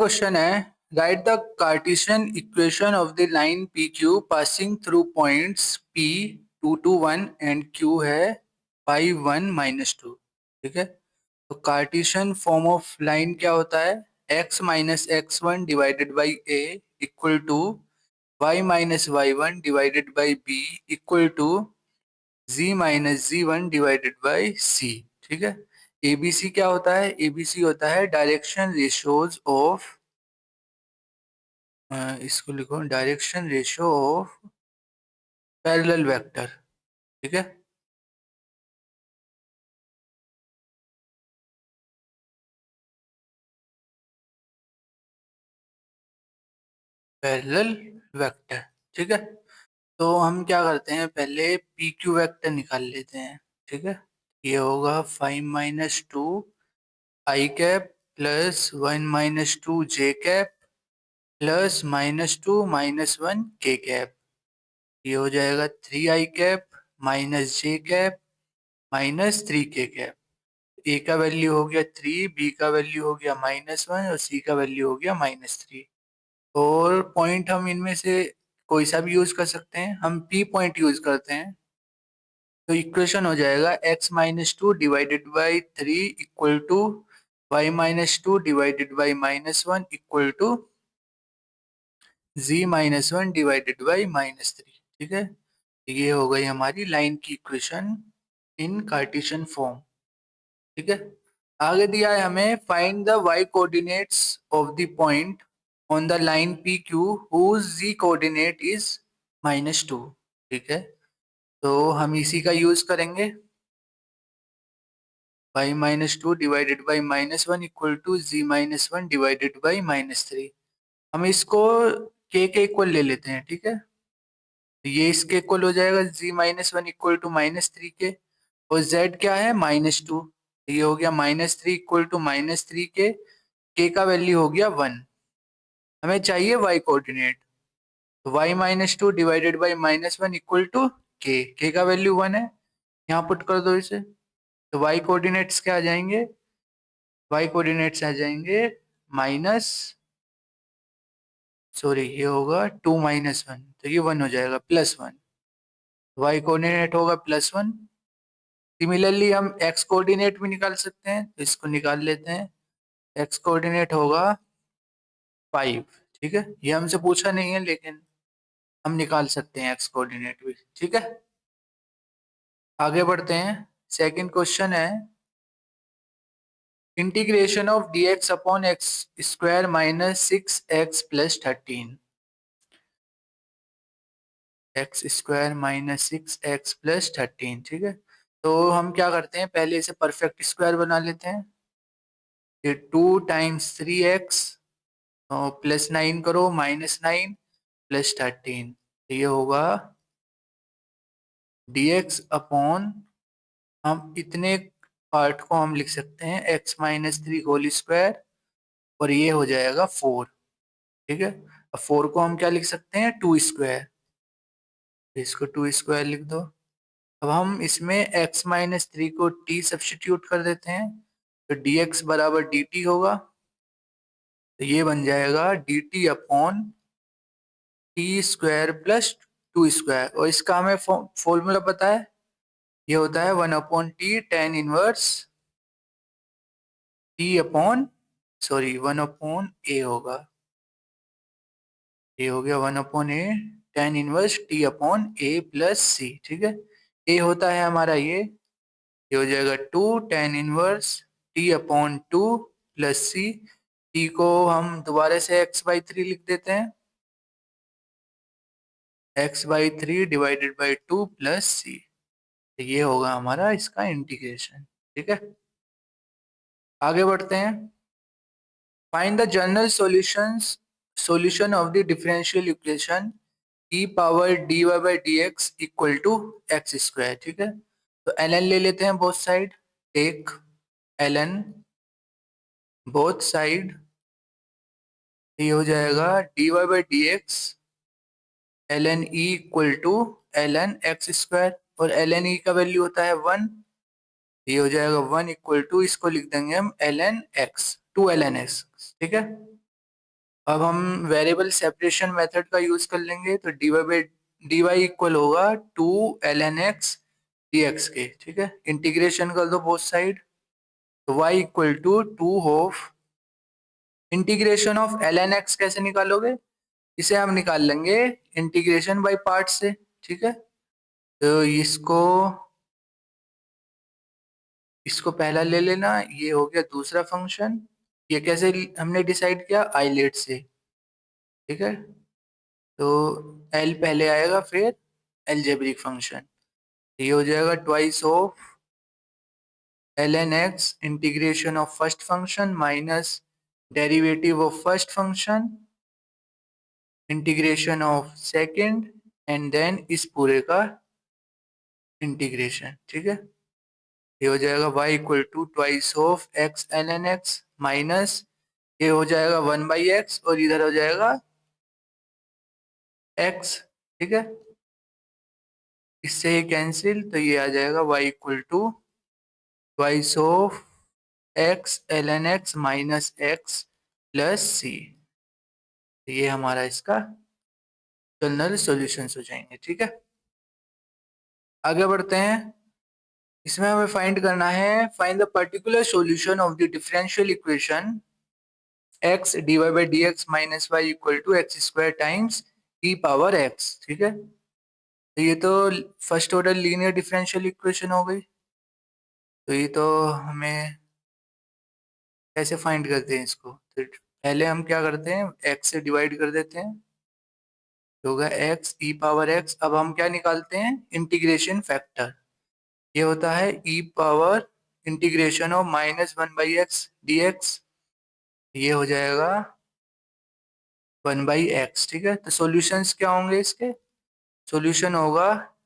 Question है right the Cartesian equation of the line P Q passing through points P 2 to 1 and Q है 5 1 - 2। ठीक है, तो Cartesian form of line क्या होता है? x minus x1 divided by A equal to y minus y1 divided by B equal to z minus z1 divided by C. ठीक है, ABC क्या होता है? एबीसी होता है डायरेक्शन रेशियोज ऑफ, इसको लिखो direction ratio of parallel vector. ठीक है, पैरेलल वेक्टर। ठीक है, तो हम क्या करते हैं, पहले पी क्यू वेक्टर निकाल लेते हैं। ठीक है, ये होगा 5 - 2 आई कैप प्लस 1 - 2 जे कैप प्लस -2 - 1 के कैप। ये हो जाएगा 3 आई कैप माइनस जे कैप -3 के कैप। ए का वैल्यू हो गया 3, बी का वैल्यू हो गया -1 और सी का वैल्यू हो गया -3। और पॉइंट हम इनमें से कोई सा भी यूज कर सकते हैं, हम पी पॉइंट यूज करते हैं। तो इक्वेशन हो जाएगा x - 2 divided by 3 equal to y - 2 divided by -1 equal to z - 1 divided by -3। ठीक है, ये हो गई हमारी लाइन की इक्वेशन इन कार्टेशियन फॉर्म। ठीक है, आगे दिया है हमें find the y coordinates of the point on the line P Q whose z coordinate is -2। ठीक है, तो हम इसी का यूज करेंगे। y - 2 divided by -1 equal to z - 1 divided by -3। हम इसको k के इक्वल ले लेते हैं। ठीक है, तो ये इसके इक्वल हो जाएगा z - 1 इक्वल टू -3 के, और z क्या है? -2। ये हो गया -3 इक्वल टू -3 के, k का वैल्यू हो गया 1। हमें चाहिए y कोऑर्डिनेट, तो y - 2 divided by -1 equal to k का वैल्यू 1 है। यहाँ पुट कर दो इसे, तो y कोऑर्डिनेट्स क्या आ जाएंगे? y कोऑर्डिनेट्स आ जाएंगे माइनस, सॉरी ये होगा 2 - 1, तो ये 1 हो जाएगा +1। y कोऑर्डिनेट होगा +1। सिमिलरली हम x कोऑर्डिनेट भी निकाल सकते हैं, तो इसको निकाल लेते हैं। x कोऑर्डिनेट होगा 5। ठीक है, ये हमसे पूछा नहीं है लेकिन हम निकाल सकते हैं x कोऑर्डिनेट भी। ठीक है, आगे बढ़ते हैं। सेकंड क्वेश्चन है integration of dx upon x square minus 6x plus 13। X square minus 6x plus 13। ठीक है, तो हम क्या करते हैं, पहले इसे परफेक्ट स्क्वायर बना लेते हैं। ये 2 × 3x +9 करो -9 प्लस 13, ये होगा dx अपॉन, हम इतने पार्ट को हम लिख सकते हैं x - 3 होल स्क्वायर, और ये हो जाएगा 4। ठीक है, अब 4 को हम क्या लिख सकते हैं? 2 स्क्वायर, इसको 2 स्क्वायर लिख दो। अब हम इसमें x - 3 को t सब्स्टिट्यूट कर देते हैं, तो dx बराबर dt होगा। तो ये बन जाएगा dt upon T square plus 2 square, और इसका हमें फॉर्मूला पता है, ये होता है 1/t tan inverse t upon, sorry 1/a होगा। ये हो गया 1/a tan inverse t upon a plus C. ठीक है, a होता है हमारा ये हो जाएगा 2 tan inverse t upon 2 plus C. t को हम दोबारा से x/3 लिख देते हैं, x/3 डिवाइडेड बाई 2 प्लस सी। ये होगा हमारा इसका इंटीग्रेशन। ठीक है, आगे बढ़ते हैं। Find the general solution of the differential equation e power dy by dx equal to x square. ठीक है, तो ln ले लेते हैं both side, take ln both side. ये हो जाएगा dy by dx ln e equal to ln x square, और ln e का वैल्यू होता है 1। ये हो जाएगा 1 इक्वल टू, इसको लिख देंगे हम ln x 2 ln x। ठीक है, अब हम वेरिएबल सेपरेशन मेथड का यूज कर लेंगे, तो dy इक्वल होगा 2 ln x dx के, ठीक है। इंटीग्रेशन कर दो बोथ साइड, तो y equal to 2 of integration of ln x कैसे निकालोगे, इसे हम निकाल लेंगे इंटीग्रेशन बाय पार्ट से, ठीक है। तो इसको पहला ले लेना, ये हो गया दूसरा फंक्शन। ये कैसे हमने डिसाइड किया, आइलेट से, ठीक है। तो एल पहले आएगा, फिर एल्जेब्रिक फंक्शन, ये हो जाएगा twice of ln x integration of first function minus derivative of first function integration of second and then इस पूरे का इंटीग्रेशन, ठीक है। ये हो जाएगा y equal to twice of x ln x minus ये हो जाएगा 1/x और इधर हो जाएगा x, ठीक है। इससे ये कैंसिल, तो ये आ जाएगा y equal to twice of x ln x minus x plus c। ये हमारा इसका जनरल सॉल्यूशंस हो जाएंगे, ठीक है। आगे बढ़ते हैं, इसमें हमें फाइंड करना है, find the particular solution of the differential equation x dy by dx minus y equal to x square times e power x, ठीक है। तो ये तो first order linear differential equation हो गई। तो ये तो हमें कैसे फाइंड करते हैं इसको, तो पहले हम क्या करते हैं, x से डिवाइड कर देते हैं, तो होगा x e पावर x। अब हम क्या निकालते हैं, इंटीग्रेशन फैक्टर। ये होता है e power integration of -1/x dx, ये हो जाएगा 1/x, ठीक है। तो सॉल्यूशंस क्या होंगे इसके, सॉल्यूशन होगा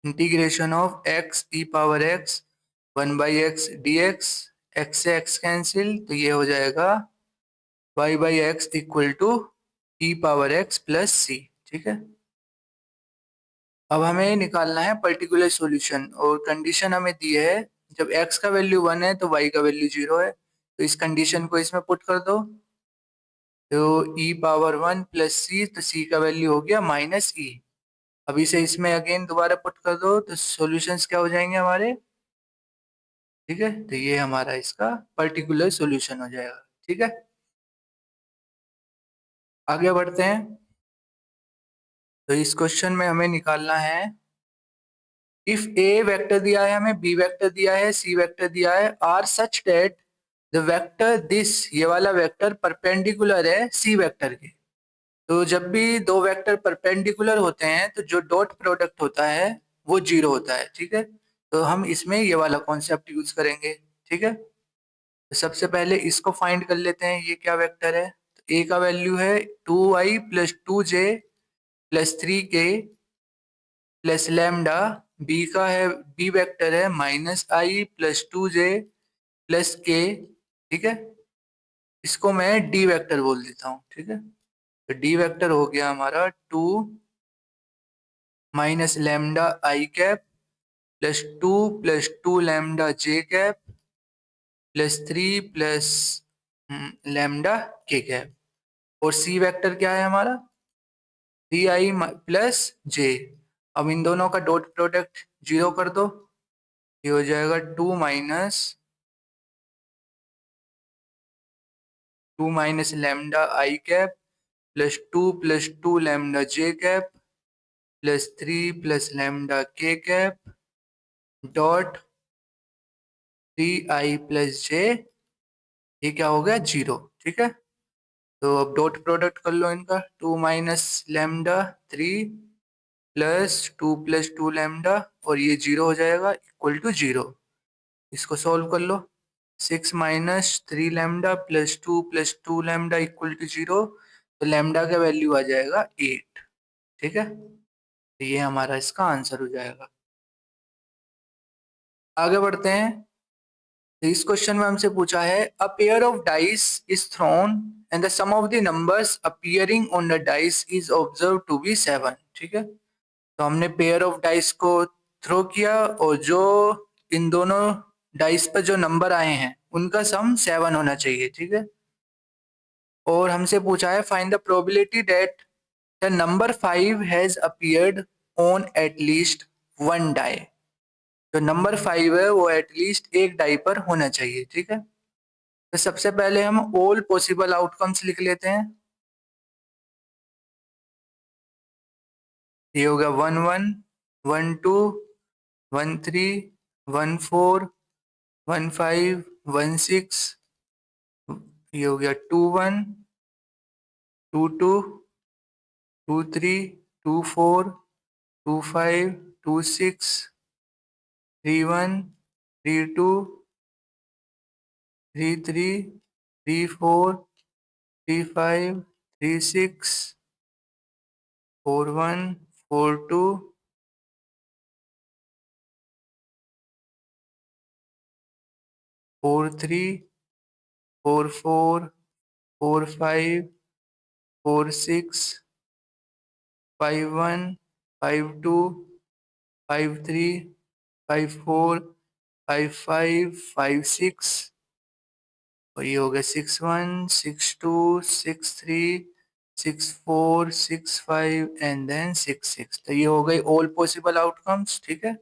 integration of x e power x 1/x dx, x से x कैंसिल, तो ये हो जाएगा y/x equal to e power x plus c, ठीक है। अब हमें निकालना है पर्टिकुलर सॉल्यूशन, और कंडीशन हमें दी है जब x का वैल्यू 1 है तो y का वैल्यू 0 है। तो इस कंडीशन को इसमें पुट कर दो, तो e पावर 1 प्लस c, तो c का वैल्यू हो गया -e। अब इसे इसमें अगेन दोबारा पुट कर दो, तो सॉल्यूशंस क्या हो जाएंगे हमारे, ठीक है। तो ये हमारा इसका पर्टिकुलर सॉल्यूशन हो जाएगा, ठीक है। आगे बढ़ते हैं, तो इस क्वेश्चन में हमें निकालना है, इफ ए वेक्टर दिया है हमें, बी वेक्टर दिया है, सी वेक्टर दिया है, R such that the vector this, ये वाला वेक्टर परपेंडिकुलर है सी वेक्टर के। तो जब भी दो वेक्टर परपेंडिकुलर होते हैं तो जो डॉट प्रोडक्ट होता है वो 0 होता है, ठीक है। तो हम इसमें ये वाला कॉन्सेप्ट यूज करेंगे, ठीक है। तो सबसे पहले इसको फाइंड कर लेते हैं, ये क्या वेक्टर है, तो ए का वैल्यू है 2i plus 2j plus 3k plus lambda, B का है, बी वेक्टर है -i plus 2j plus k, ठीक है। इसको मैं डी वेक्टर बोल देता हूँ, ठीक है। तो डी वेक्टर हो गया हमारा 2 माइनस लैम्डा आई कैप प्लस 2 प्लस 2 लैम्डा जे कैप प्लस 3 प्लस लैम्डा के कैप। और सी वेक्टर क्या है हमारा, 3i प्लस जे। अब इन दोनों का डॉट प्रोडक्ट 0 कर दो, ये हो जाएगा 2 माइनस लैम्डा आई कैप प्लस टू लैम्डा जे कैप प्लस 3 प्लस लैम्डा के कैप डॉट 3i प्लस जे, ये क्या हो गया 0, ठीक है। तो अब डॉट प्रोडक्ट कर लो इनका, 2 - लैम्डा 3 प्लस 2 लैम्डा, और ये 0 हो जाएगा इक्वल टू 0। इसको सॉल्व कर लो, 6 - 3 lambda plus 2 lambda equal to 0। तो लैम्डा का वैल्यू आ जाएगा 8, ठीक है। तो ये हमारा इसका आंसर हो जाएगा। आगे बढ़ते हैं, तो इस क्वेश्चन में हमसे पूछा है, a pair of dice is thrown and the sum of the numbers appearing on the dice is observe to be 7, ठीक है। तो हमने पेयर ऑफ डाइस को थ्रो किया, और जो इन दोनों डाइस पर जो नंबर आए हैं उनका सम 7 होना चाहिए, ठीक है। और हमसे पूछा है find the probability that the number 5 has appeared on at least one die. जो नंबर 5 है वो एटलीस्ट एक डाई पर होना चाहिए, ठीक है। तो सबसे पहले हम ऑल पॉसिबल आउटकम्स लिख लेते हैं। ये होगा 1 1, 1 2, 1 3, 1 4, 1 5, 1 6। ये हो गया 2 1, 2 2, 2 3, 2 4, 2 5, 2 6, 3 1, 3 2, 3 3, 3 4, 3 5, 3 6, 4 1, 4 2, 4 3, 4 4, 4 5, 4 6, 5 1, 5 2, 5 3, 5 4, 5 5, 5 6। और ये हो गया 6 1, 6 2, 6 3, 6 4, 6 5 एंड देन 6 6। तो ये हो गई ऑल पॉसिबल आउटकम्स, ठीक है।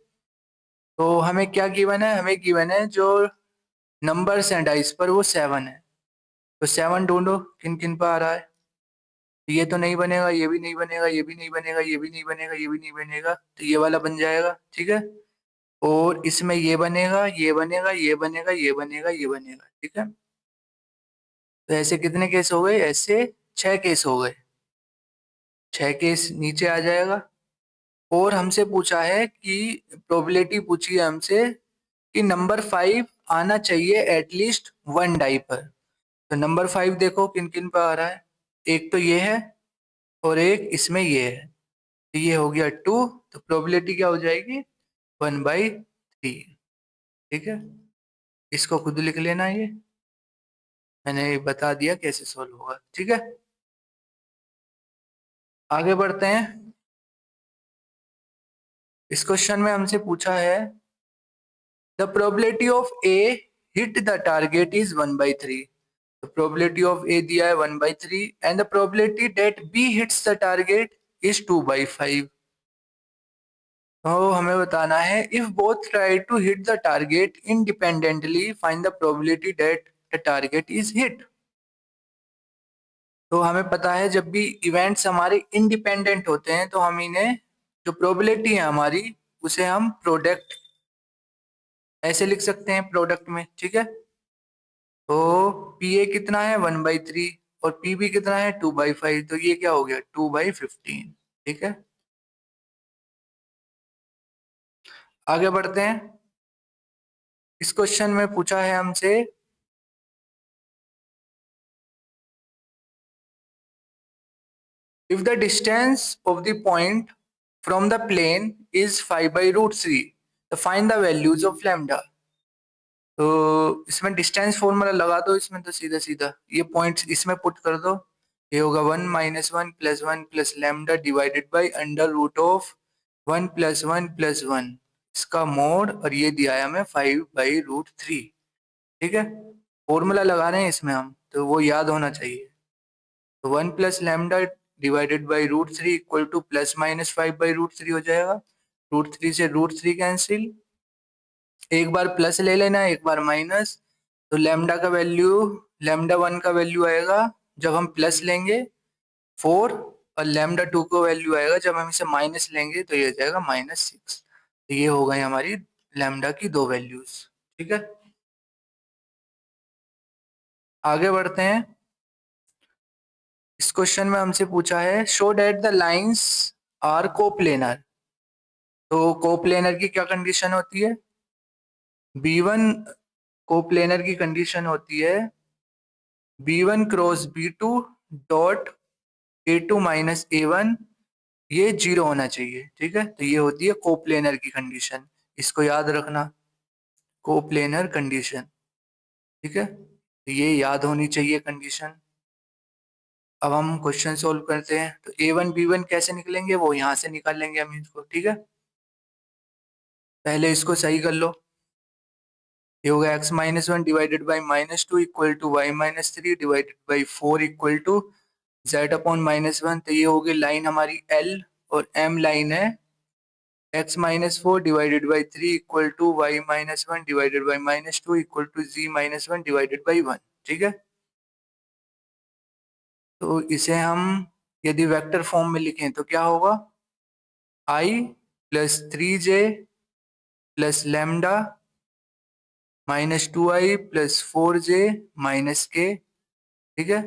तो हमें क्या गिवन है, हमें गिवन है जो नंबर्स हैं डाइस पर वो 7 है। तो 7 ढूंढो किन किन पर आ रहा है। ये तो नहीं बनेगा, ये भी नहीं बनेगा, ये भी नहीं बनेगा, ये भी नहीं बनेगा, ये भी नहीं बनेगा, तो ये वाला बन जाएगा, ठीक है। और इसमें ये बनेगा, ये बनेगा, ये बनेगा, ये बनेगा, ये बनेगा, ठीक है। तो ऐसे कितने केस हो गए, ऐसे 6 केस हो गए। 6 केस नीचे आ जाएगा। और हमसे पूछा है कि प्रोबेबिलिटी पूछी है हमसे कि नंबर 5 आना चाहिए एटलीस्ट वन डाई पर। तो नंबर 5 देखो किन किन पर आ रहा है। एक तो ये है और एक इसमें ये है। तो ये हो गया 2। तो प्रोबेबिलिटी क्या हो जाएगी, 1/3, ठीक है। इसको खुद लिख लेना, ये मैंने बता दिया कैसे सॉल्व होगा, ठीक है। आगे बढ़ते हैं। इस क्वेश्चन में हमसे पूछा है the probability of A hit the target is 1/3। The probability of A दिया है 1/3 and the probability that B hits the target is 2/5। तो हमें बताना है if both try to hit the target independently find the probability that the target is hit. तो हमें पता है जब भी इवेंट्स हमारे इंडिपेंडेंट होते हैं तो हम इन्हें, जो प्रोबेबिलिटी है हमारी, उसे हम प्रोडक्ट ऐसे लिख सकते हैं प्रोडक्ट में, ठीक है। तो पी ए कितना है 1/3 और पी बी कितना है 2/5। तो ये क्या हो गया 2/15, ठीक है। आगे बढ़ते हैं। इस क्वेश्चन में पूछा है हमसे if the distance of the point from the plane is 5/√3 तो find the values of lambda। तो इसमें डिस्टेंस फॉर्मूला लगा दो, इसमें तो सीधा सीधा ये पॉइंट्स इसमें पुट कर दो। ये होगा 1 - 1 + 1 + लैम्डा डिवाइडेड बाई √1 + 1 + 1 इसका मोड, और ये दिया है हमें 5/√3, ठीक है। फॉर्मूला लगा रहे हैं इसमें हम, तो वो याद होना चाहिए। तो 1 + lambda divided by √3 equal to ±5/√3 हो जाएगा। √3 से √3 कैंसिल, एक बार प्लस ले लेना है एक बार माइनस। तो लैम्डा का वैल्यू, लैम्डा 1 का वैल्यू आएगा जब हम प्लस लेंगे 4, और लैम्डा 2 का वैल्यू आएगा जब हम इसे माइनस लेंगे, तो ये हो जाएगा -6। तो ये हो गई हमारी लैम्डा की दो वैल्यूज, ठीक है। आगे बढ़ते हैं। इस क्वेश्चन में हमसे पूछा है show that the lines are coplanar. तो कोप्लेनर की क्या कंडीशन होती है, B1 कोप्लेनर की कंडीशन होती है B1 cross B2 dot A2 minus A1 ये 0 होना चाहिए, ठीक है। तो ये होती है कोप्लेनर की कंडीशन, इसको याद रखना, कोप्लेनर कंडीशन, ठीक है। तो ये याद होनी चाहिए कंडीशन। अब हम क्वेश्चन सोल्व करते हैं। तो A1 B1 कैसे निकलेंगे, वो यहाँ से निकाल लेंगे हम इसको, ठीक है। पहले इसको सही कर लो। ये होगा x minus one divided by minus two equal to Y minus three divided by four equal to z upon minus one. तो ये होगी लाइन हमारी l और m लाइन है x minus four divided by three equal to Y minus one divided by minus two equal to z minus one divided by one. ठीक है, तो इसे हम यदि वेक्टर फॉर्म में लिखें तो क्या होगा, i plus three J plus lambda minus two I plus four J minus के। ठीक है,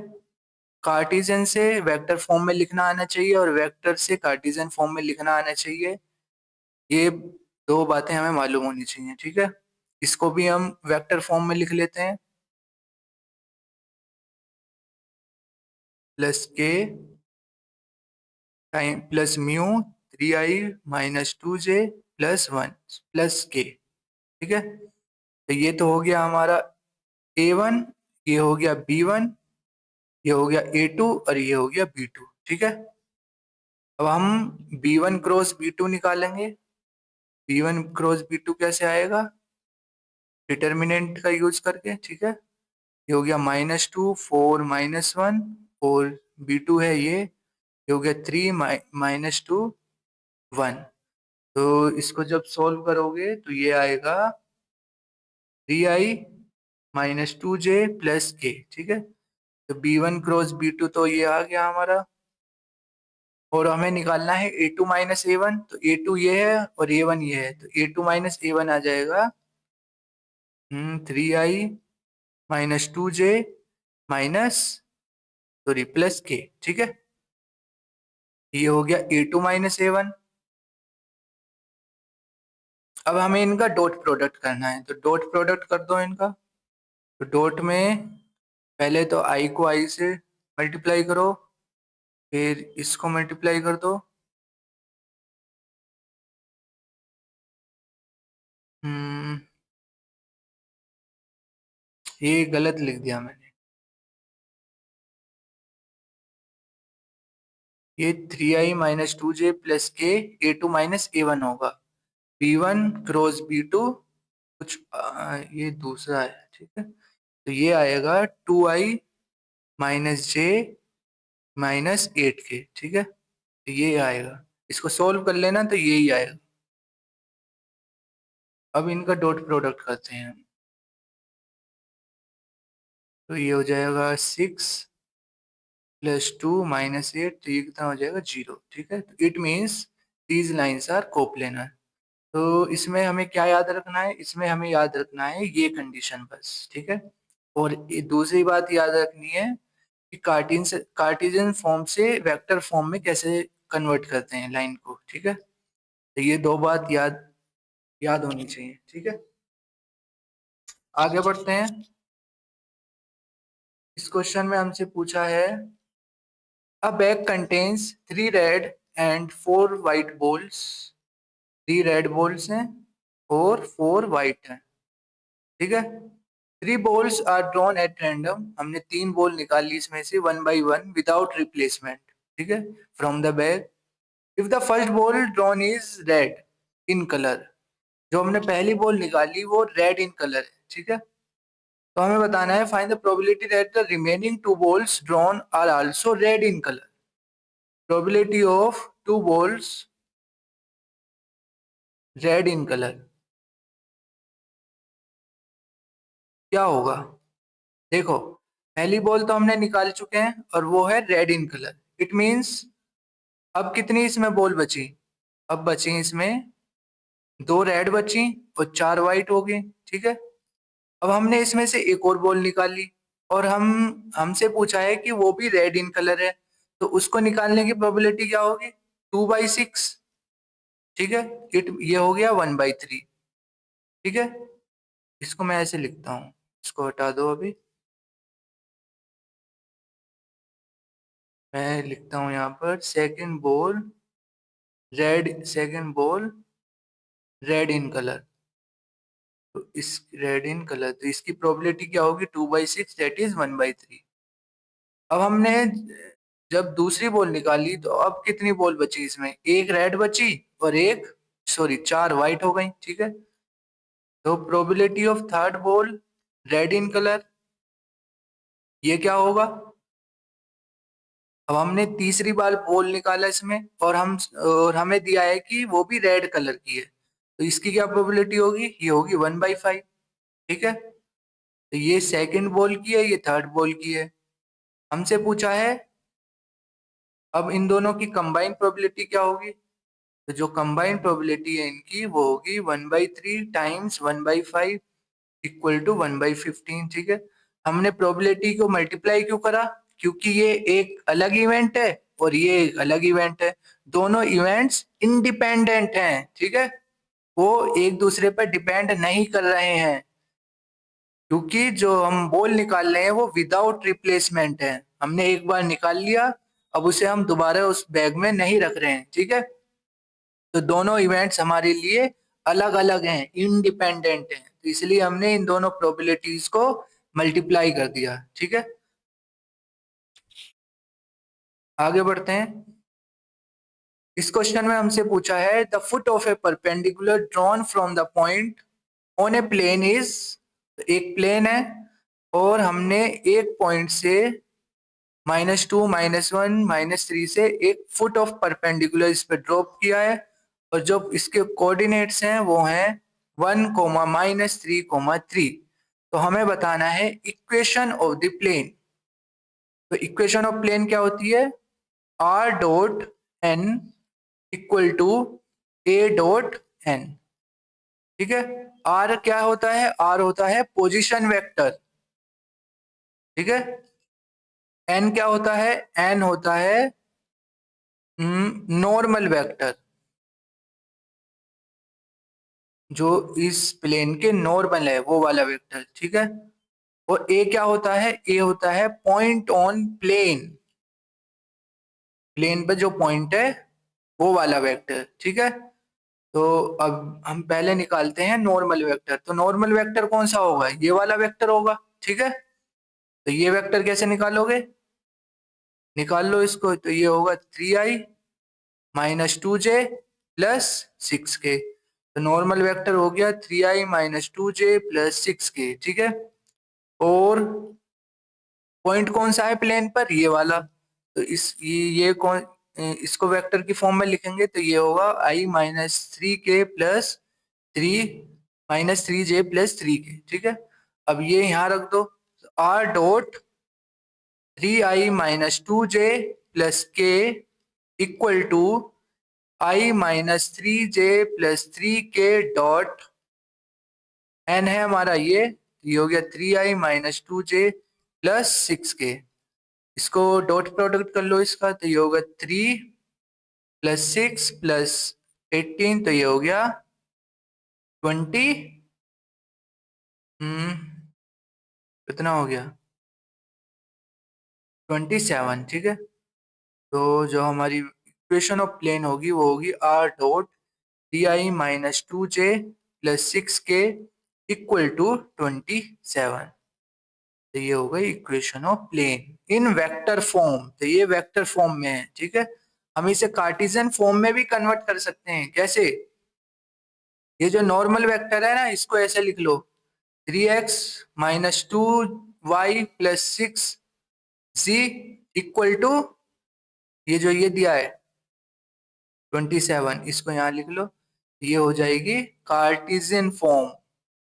कार्टेशियन से वेक्टर फॉर्म में लिखना आना चाहिए और वेक्टर से कार्टेशियन फॉर्म में लिखना आना चाहिए, ये दो बातें हमें मालूम होनी चाहिए। ठीक है, इसको भी हम वेक्टर फॉर्म में लिख लेते हैं, प्लस के टाइम प्लस म्यू थ्री आई माइनस टू जे प्लस वन प्लस के। ठीक है, तो ये तो हो गया हमारा A1, ये हो गया B1, ये हो गया A2 और ये हो गया B2। ठीक है, अब हम B1 क्रॉस B2 निकालेंगे। B1 क्रॉस B2 कैसे आएगा, डिटर्मिनेंट का यूज करके। ठीक है, ये हो गया minus two four minus one और B2 है ये हो गया थ्री माइनस टू वन। तो इसको जब सॉल्व करोगे तो ये आएगा थ्री आई माइनस टू जे प्लस के। ठीक है, तो B1 क्रॉस B2 तो ये आ गया हमारा, और हमें निकालना है A2 माइनस A1। तो A2 ये है और A1 ये है, तो A2 माइनस A1 आ जाएगा थ्री आई माइनस टू जे माइनस सॉरी प्लस के। ठीक है, ये हो गया A2 माइनस A1। अब हमें इनका डॉट प्रोडक्ट करना है, तो डॉट प्रोडक्ट कर दो इनका। तो डॉट में पहले तो i को i से मल्टीप्लाई करो, फिर इसको मल्टीप्लाई कर दो। हम्म, ये गलत लिख दिया मैंने, ये थ्री आई माइनस टू जे प्लस के A2 माइनस A1 होगा। B1 क्रॉस B2 कुछ ये दूसरा है। ठीक है, तो ये आएगा two I minus J minus eight K. ठीक है, तो ये आएगा, इसको सोल्व कर लेना तो यही आएगा। अब इनका डॉट प्रोडक्ट करते हैं, तो ये हो जाएगा six plus two minus eight, तो ये कितना हो जाएगा जीरो। ठीक है, तो it means these lines are coplanar. तो इसमें हमें क्या याद रखना है, इसमें हमें याद रखना है ये कंडीशन बस। ठीक है, और दूसरी बात याद रखनी है कि कार्टेशियन फॉर्म से वेक्टर फॉर्म में कैसे कन्वर्ट करते हैं लाइन को। ठीक है, तो ये दो बात याद याद होनी चाहिए। ठीक है, आगे बढ़ते हैं। इस क्वेश्चन में हमसे पूछा है, a bag contains three red and four white balls. Three red balls हैं और फोर वाइट हैं। ठीक है, three balls are drawn at random, हमने तीन बॉल निकाल ली इसमें से one by one without replacement. ठीक है, from the bag. If the first ball drawn is red in colour, जो हमने पहली बॉल निकाली वो रेड इन कलर है। ठीक है, तो हमें बताना है find the probability that the remaining two balls drawn are also red in colour. Probability of two balls red in colour क्या होगा। देखो, पहली बॉल तो हमने निकाल चुके हैं और वो है red in colour. It means अब कितनी इसमें बॉल बची, अब बची इसमें दो रेड बची और चार वाइट हो गई। ठीक है, अब हमने इसमें से एक और बॉल निकाली और हमसे पूछा है कि वो भी रेड इन कलर है, तो उसको निकालने की प्रोबेबिलिटी क्या होगी, टू बाई सिक्स। ठीक है, ये हो गया वन बाई थ्री। ठीक है, इसको मैं ऐसे लिखता हूँ, इसको हटा दो अभी, मैं लिखता हूँ यहाँ पर second ball red in colour. तो इस रेड इन कलर, तो इसकी प्रोबेबिलिटी क्या होगी, two by six that is one by three. अब हमने जब दूसरी बॉल निकाली तो अब कितनी बॉल बची इसमें, एक रेड बची और एक सॉरी चार वाइट हो गई। ठीक है, तो probability of third ball red in colour, ये क्या होगा? अब हमने तीसरी बार बॉल निकाला इसमें, और हमें दिया है कि वो भी रेड कलर की है, तो इसकी क्या प्रोबेबिलिटी होगी? ये होगी 1/5। ठीक है, तो ये सेकंड बॉल की है, ये थर्ड बॉल की है। हमसे पूछा है अब इन दोनों की कंबाइंड प्रोबेबिलिटी क्या होगी? तो जो कंबाइंड प्रोबेबिलिटी है इनकी वो होगी 1/3 टाइम्स 1/5 इक्वल टू 1/15। ठीक है, हमने प्रोबेबिलिटी को मल्टीप्लाई क्यों करा? क्योंकि ये एक अलग इवेंट है और ये एक अलग इवेंट है, दोनों इवेंट्स इंडिपेंडेंट हैं। ठीक है, वो एक दूसरे पर डिपेंड नहीं कर रहे हैं, क्योंकि जो हम बॉल निकाल रहे हैं वो विदाउट रिप्लेसमेंट है। हमने एक बार निकाल लिया, अब उसे हम दोबारा उस बैग में नहीं रख रहे हैं। ठीक है, तो दोनों इवेंट्स हमारे लिए अलग अलग हैं, इंडिपेंडेंट हैं, तो इसलिए हमने इन दोनों प्रोबेबिलिटीज को मल्टीप्लाई कर दिया। ठीक है, आगे बढ़ते हैं। इस क्वेश्चन में हमसे पूछा है the foot of a perpendicular drawn from the point on a plane is, एक प्लेन है और हमने एक पॉइंट से -2 -1 -3 से एक फुट ऑफ परपेंडिकुलर इस पे ड्रॉप किया है, और जो इसके कोऑर्डिनेट्स हैं वो हैं 1 -3 3। तो हमें बताना है इक्वेशन ऑफ द प्लेन। तो इक्वेशन ऑफ प्लेन क्या होती है? r dot n equal to a dot n। ठीक है, r क्या होता है? r होता है पोजीशन वेक्टर। ठीक है, n क्या होता है? n होता है नॉर्मल वेक्टर, जो इस प्लेन के नॉर्मल है वो वाला वेक्टर। ठीक है, और ए क्या होता है? ए होता है पॉइंट ऑन प्लेन, प्लेन पे जो पॉइंट है वो वाला वेक्टर। ठीक है, तो अब हम पहले निकालते हैं नॉर्मल वेक्टर। तो नॉर्मल वेक्टर कौन सा होगा? ये वाला वेक्टर होगा। ठीक है, तो ये वेक्टर कैसे निकालोगे? निकाल लो इसको, तो ये होगा 3i -2j प्लस 6k। तो नॉर्मल वेक्टर हो गया 3i -2j प्लस 6k। ठीक है, और पॉइंट कौन सा है प्लेन पर? ये वाला। तो ये कौन, इसको वेक्टर की फॉर्म में लिखेंगे तो ये होगा i -3k plus 3 plus 3k। ठीक है, अब ये यहाँ रख दो, r dot 3i plus k equal to i -3j plus 3k dot n है हमारा ये हो गया 3i -2j प्लस 6k। इसको डॉट प्रोडक्ट कर लो इसका, तो ये होगा 3 + 6 + 18, तो ये हो गया 20। कितना हो गया? 27। ठीक है, तो जो हमारी इक्वेशन ऑफ प्लेन होगी वो होगी r dot 3i -2j plus 6k equal to 27। तो ये हो गई equation of plane in vector form. तो ये वेक्टर फॉर्म में है। ठीक है, हम इसे कार्टेशियन फॉर्म में भी कन्वर्ट कर सकते हैं। कैसे? ये जो नॉर्मल वेक्टर है ना, इसको ऐसे लिख लो 3x -2y plus 6z equal to ये जो ये दिया है 27, इसको यहाँ लिख लो, ये हो जाएगी कार्टेशियन फॉर्म।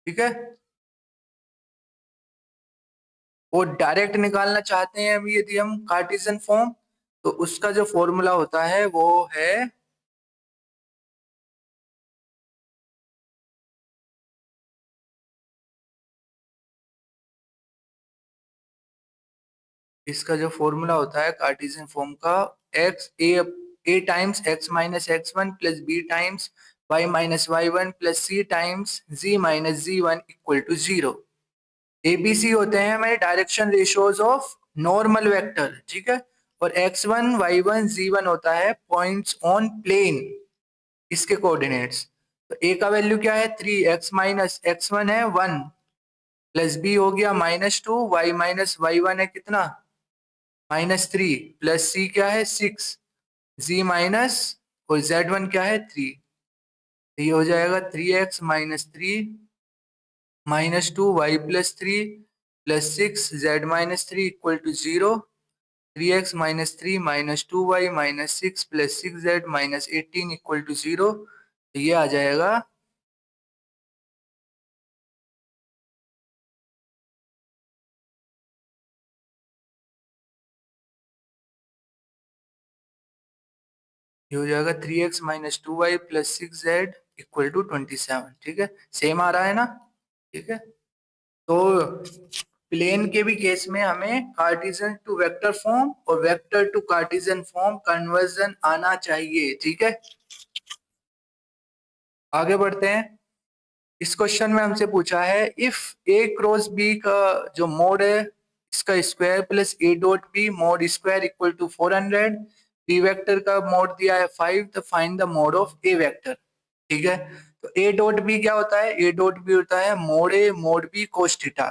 ठीक है, और डायरेक्ट निकालना चाहते हैं हम, यदि हम कार्टेशियन फॉर्म, तो उसका जो फॉर्मूला होता है वो है, इसका जो फॉर्मूला होता है कार्टेशियन फॉर्म का, x A times x minus x1 plus B times y minus y1 plus C times z minus z1 equal to 0। ABC होते हैं हमारे direction ratios of normal vector. ठीक है, और x1 y1 z1 होता है points on plane, इसके coordinates. तो ए का वैल्यू क्या है? 3, x माइनस x1 है 1 प्लस बी हो गया -2, y माइनस y1 है कितना? -3 प्लस सी क्या है 6, z माइनस और z1 क्या है 3। तो ये हो जाएगा 3x - 3 -2y+3 + 6z-3 = 0, 3x - 3 - 2y - 6 + 6z - 18 = 0। तो ये आ जाएगा ये हो जाएगा 3x - 2y + 6z = 27। ठीक है, सेम आ रहा है ना। ठीक है, तो प्लेन के भी केस में हमें कार्टेशियन टू वेक्टर फॉर्म और vector to Cartesian form conversion आना चाहिए। ठीक है, आगे बढ़ते हैं। इस क्वेश्चन में हमसे पूछा है इफ a क्रॉस b का जो मोड है इसका square plus a dot b mod square equal to 400, b vector का मोड दिया है 5, तो find the mod of a vector. ठीक है, तो a डॉट b क्या होता है, a डॉट b होता है mod a mode b cos theta.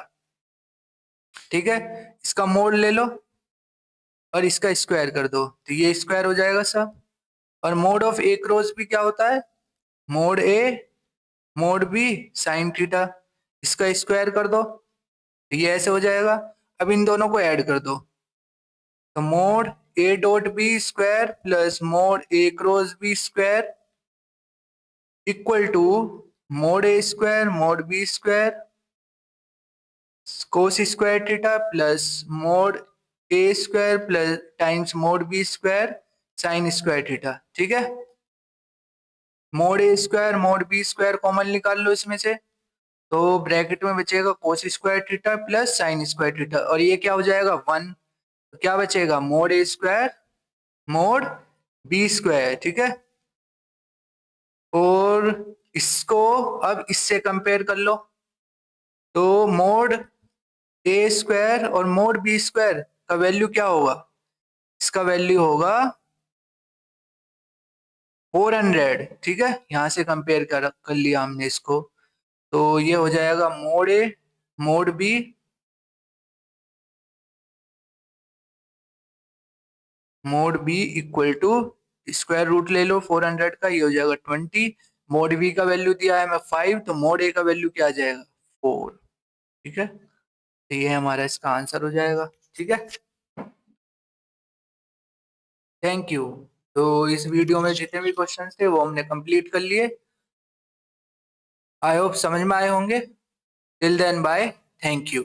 ठीक है, इसका मोड ले लो और इसका स्क्वायर कर दो तो ये स्क्वायर हो जाएगा सब। और mod of a cross b क्या होता है, mod a mod B sine theta, इसका स्क्वायर कर दो तो ये ऐसे हो जाएगा। अब इन दोनों को ऐड कर दो तो mod A dot B square plus mod A cross B square equal to mod A square mod B square cos square theta plus mod A square plus times mod B square sine square theta. ठीक है, mod A square mod B square common निकाल लो इसमें से, तो bracket में बचेगा cos square theta plus sine square theta और ये क्या हो जाएगा 1। तो क्या बचेगा mode A square mod B square. ठीक है, और इसको अब इससे कंपेयर कर लो तो मोड ए स्क्वायर और मोड बी स्क्वायर का वैल्यू क्या होगा, इसका वैल्यू होगा 400। ठीक है, यहां से कंपेयर कर लिया हमने इसको, तो ये हो जाएगा mod A mod B mod B equal to square root ले लो 400 का, ये हो जाएगा 20। मोड बी का वैल्यू दिया है हमें 5, तो मोड ए का वैल्यू क्या आ जाएगा 4। ठीक है, तो ये हमारा इसका आंसर हो जाएगा। ठीक है, थैंक यू। तो इस वीडियो में जितने भी क्वेश्चन थे वो हमने कंप्लीट कर लिए। आई होप समझ में आए होंगे। Till then bye, thank you.